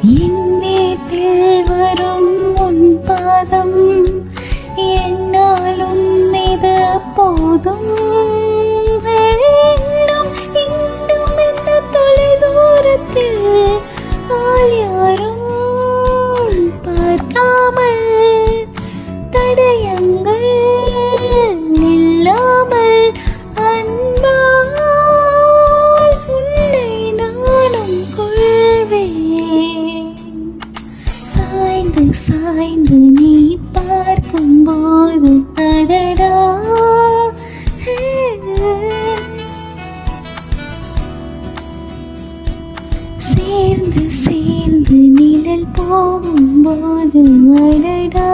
என் வீட்டில் வரும் உன் பாதம் என்னாலும் இது போதும். இன்னும் இன்னும் இந்த தொலை தூரத்தில் ஆள் யாரும் பார்க்காமல் தடயங்கள் இல்லாமல் அன்பால் உன்னை நானும் கொள்வேன். சாய்ந்து சாய்ந்து நீ பார்க்கும்போது அடடா, சேர்ந்து சேர்ந்து நிழல் போகும்போது அடடா.